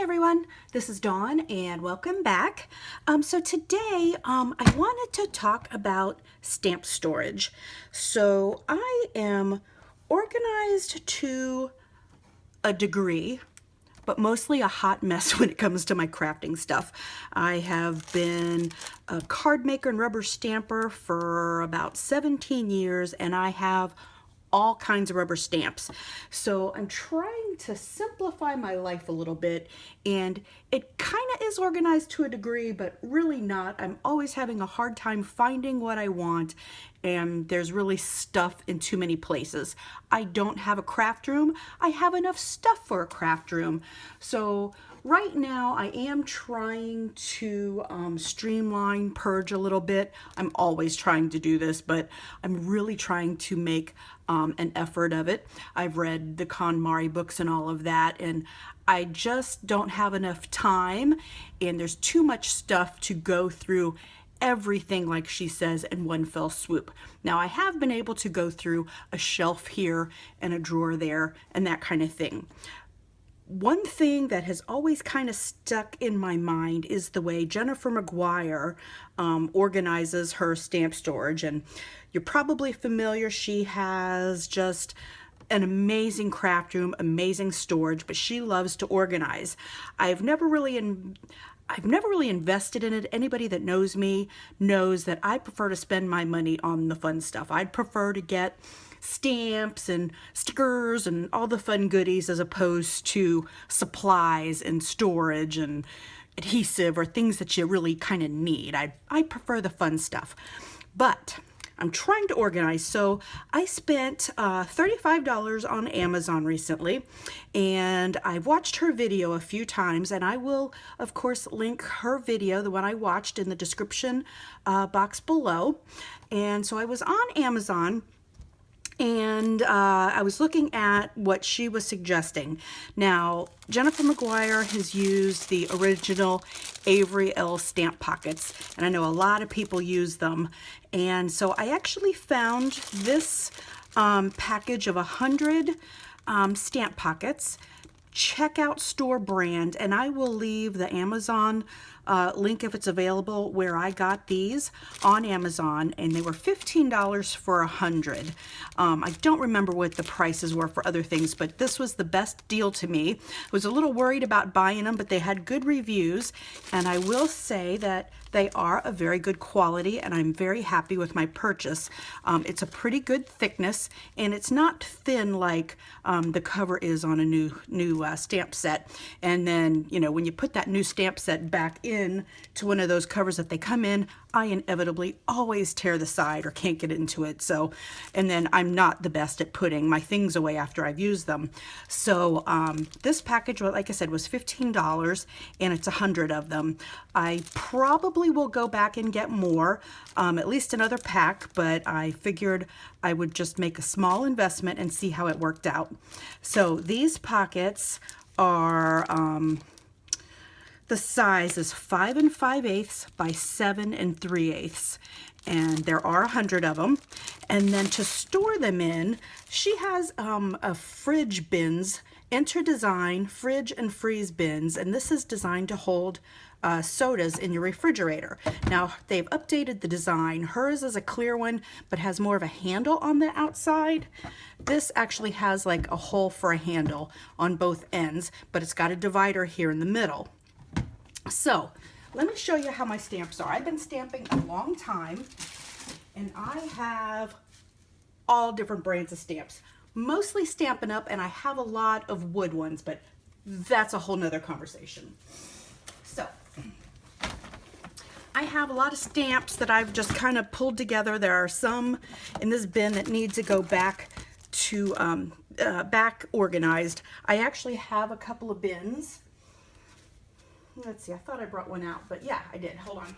everyone, this is Dawn and welcome back. So today I wanted to talk about stamp storage. So I am organized to a degree, but mostly a hot mess when it comes to my crafting stuff. I have been a card maker and rubber stamper for about 17 years, and I have all kinds of rubber stamps. So I'm trying to simplify my life a little bit, and it kind of is organized to a degree, but really not. I'm always having a hard time finding what I want, and there's really stuff in too many places. I don't have a craft room. I have enough stuff for a craft room. So right now I am trying to streamline, purge a little bit. I'm always trying to do this, but I'm really trying to make an effort of it. I've read the KonMari books and all of that, and I just don't have enough time, and there's too much stuff to go through everything, like she says, in one fell swoop. Now, I have been able to go through a shelf here and a drawer there and that kind of thing. One thing that has always kind of stuck in my mind is the way Jennifer McGuire organizes her stamp storage. And you're probably familiar, she has just an amazing craft room, amazing storage, but she loves to organize. I've never really invested in it. Anybody that knows me knows that I prefer to spend my money on the fun stuff. I'd prefer to get stamps and stickers and all the fun goodies as opposed to supplies and storage and adhesive or things that you really kind of need. I prefer the fun stuff. But I'm trying to organize, so I spent $35 on Amazon recently, and I've watched her video a few times, and I will, of course, link her video, the one I watched, in the description box below. And so I was on Amazon, and I was looking at what she was suggesting. Now, Jennifer McGuire has used the original Avery L stamp pockets, and I know a lot of people use them. And so I actually found this package of 100 stamp pockets. Check out store brand, and I will leave the Amazon link if it's available where I got these on Amazon, and they were $15 for 100. I don't remember what the prices were for other things, but this was the best deal to me. I was a little worried about buying them, but they had good reviews, and I will say that they are a very good quality, and I'm very happy with my purchase. It's a pretty good thickness, and it's not thin like the cover is on a new stamp set. And then, you know, when you put that new stamp set back in to one of those covers that they come in, I inevitably always tear the side or can't get into it. So, and then I'm not the best at putting my things away after I've used them. So this package, like I said, was $15, and it's 100 of them. I probably will go back and get more, at least another pack, but I figured I would just make a small investment and see how it worked out. So these pockets are the size is 5 5/8 by 7 3/8, and there are 100 of them. And then to store them in, she has a fridge bins, Enter Design fridge and freeze bins, and this is designed to hold sodas in your refrigerator. Now, they've updated the design. Hers is a clear one, but has more of a handle on the outside. This actually has like a hole for a handle on both ends, but it's got a divider here in the middle. So let me show you how my stamps are. I've been stamping a long time, and I have all different brands of stamps. Mostly Stampin' Up, and I have a lot of wood ones, but that's a whole nother conversation. So I have a lot of stamps that I've just kind of pulled together. There are some in this bin that need to go back to back organized. I actually have a couple of bins. Let's see, I thought I brought one out, but yeah, I did. Hold on.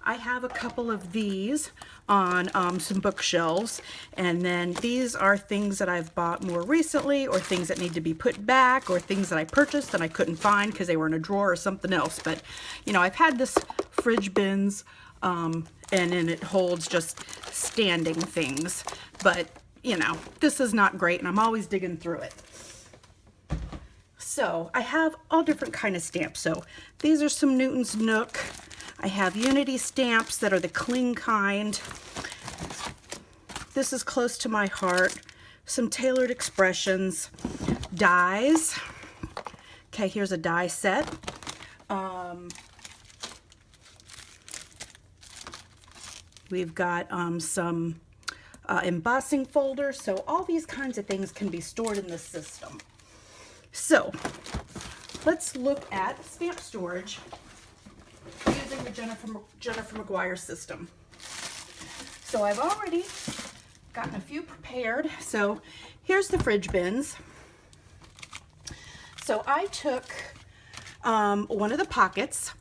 I have a couple of these on some bookshelves, and then these are things that I've bought more recently, or things that need to be put back, or things that I purchased and I couldn't find because they were in a drawer or something else. But you know, I've had this fridge bins, and then it holds just standing things. But you know, this is not great, and I'm always digging through it. So I have all different kind of stamps. So these are some Newton's Nook. I have Unity stamps that are the cling kind. This is close to my heart. Some Tailored Expressions. Dies. Okay, here's a die set. We've got some embossing folders. So all these kinds of things can be stored in this system. So let's look at stamp storage using the Jennifer McGuire system. So I've already gotten a few prepared. So here's the fridge bins. So I took one of the pockets,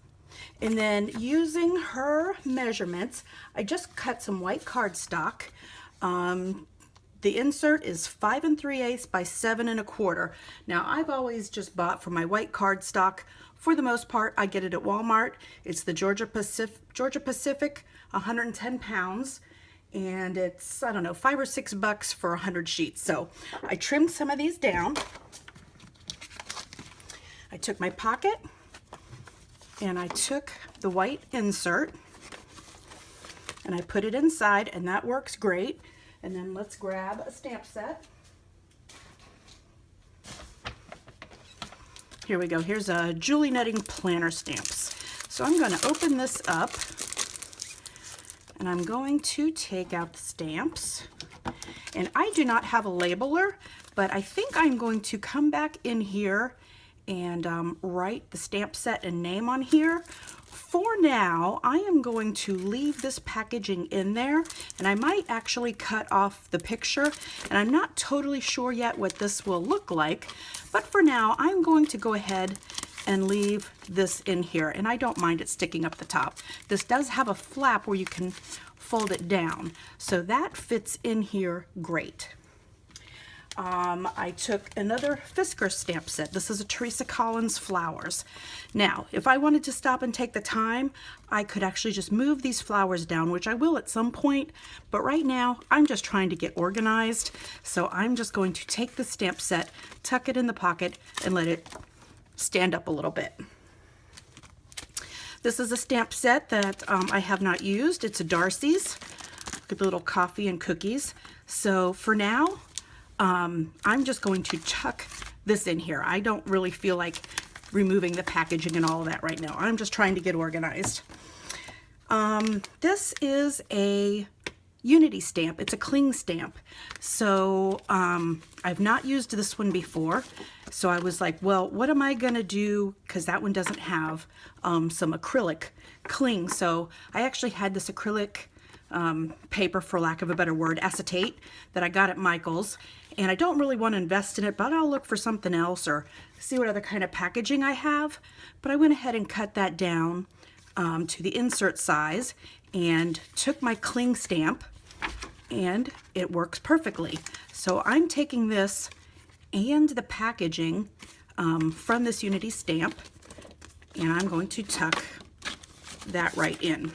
and then using her measurements, I just cut some white cardstock. The insert is 5 3/8 by 7 1/4. Now I've always just bought for my white cardstock. For the most part, I get it at Walmart. It's the Georgia Pacific, 110 pounds. And it's, I don't know, $5 or $6 for 100 sheets. So I trimmed some of these down. I took my pocket and I took the white insert and I put it inside, and that works great. And then let's grab a stamp set. Here we go. Here's a Julie Netting planner stamps. So I'm going to open this up, and I'm going to take out the stamps. And I do not have a labeler, but I think I'm going to come back in here and write the stamp set and name on here. For now, I am going to leave this packaging in there, and I might actually cut off the picture, and I'm not totally sure yet what this will look like, but for now, I'm going to go ahead and leave this in here, and I don't mind it sticking up the top. This does have a flap where you can fold it down, so that fits in here great. I took another Fisker stamp set. This is a Teresa Collins Flowers. Now, if I wanted to stop and take the time, I could actually just move these flowers down, which I will at some point, but right now I'm just trying to get organized. So I'm just going to take the stamp set, tuck it in the pocket, and let it stand up a little bit. This is a stamp set that I have not used. It's a Darcy's. Look at the little coffee and cookies. So for now, I'm just going to tuck this in here. I don't really feel like removing the packaging and all of that right now. I'm just trying to get organized. This is a Unity stamp. It's a cling stamp. So I've not used this one before. So I was like, well, what am I going to do? Because that one doesn't have some acrylic cling. So I actually had this acrylic paper, for lack of a better word, acetate, that I got at Michael's. And I don't really want to invest in it, but I'll look for something else or see what other kind of packaging I have. But I went ahead and cut that down to the insert size and took my cling stamp, and it works perfectly. So I'm taking this and the packaging from this Unity stamp, and I'm going to tuck that right in.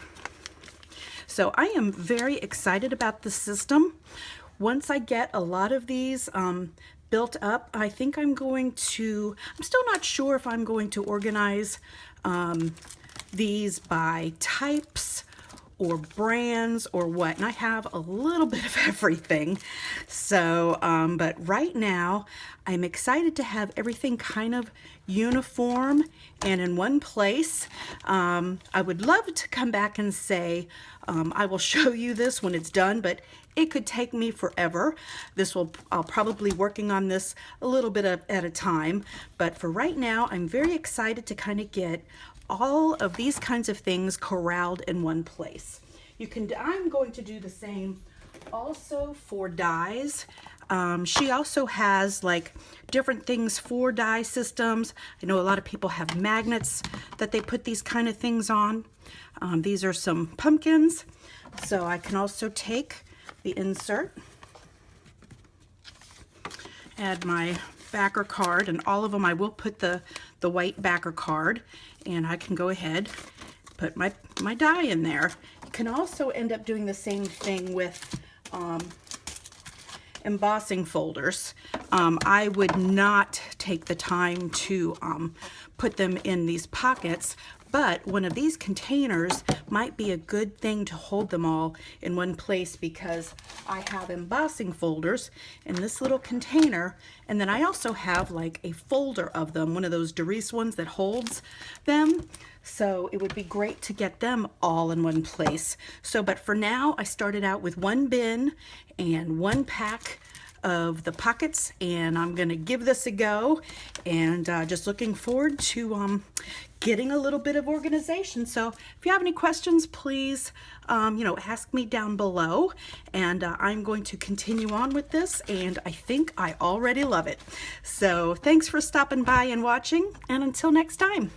So I am very excited about the system. Once I get a lot of these built up, I think I'm still not sure if I'm going to organize these by types or brands or what. And I have a little bit of everything. So, but right now I'm excited to have everything kind of uniform and in one place. I would love to come back and say, I will show you this when it's done, but it could take me forever. I'll probably working on this a little bit at a time, but for right now, I'm very excited to kind of get all of these kinds of things corralled in one place. I'm going to do the same also for dies. She also has like different things for die systems. I know a lot of people have magnets that they put these kind of things on. These are some pumpkins. So I can also take the insert, add my backer card, and all of them I will put the white backer card, and I can go ahead put my die in there. You can also end up doing the same thing with embossing folders. I would not take the time to put them in these pockets, but one of these containers might be a good thing to hold them all in one place, because I have embossing folders in this little container, and then I also have like a folder of them, one of those Doris ones that holds them. So it would be great to get them all in one place. So, but for now, I started out with one bin and one pack of the pockets, and I'm gonna give this a go, and just looking forward to getting a little bit of organization. So if you have any questions, please ask me down below, and I'm going to continue on with this, and I think I already love it. So thanks for stopping by and watching, and until next time.